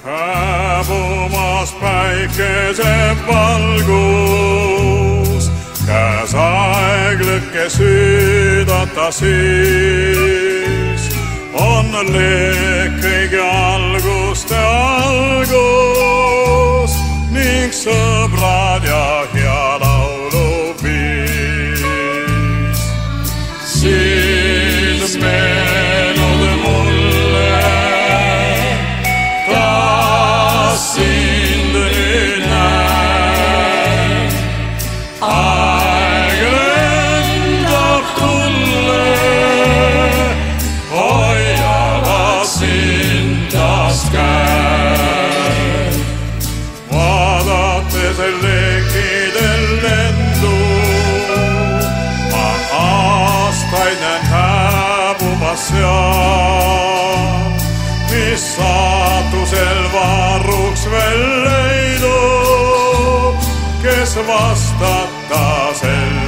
Hääbumas päikese valgus, käes aeglõkke süüdata siis, on leek kõige alguste algus ning sõbrad ja hea lauluviis. Siis meenud mulle taas sind nüüd näen. Aeg lendab tulle, hoiava sind taas käed. Vaadates leekidel lendu, ma aastaid näen hääbumas seal, mis saatusel varruks veel leidub, kes vastata sel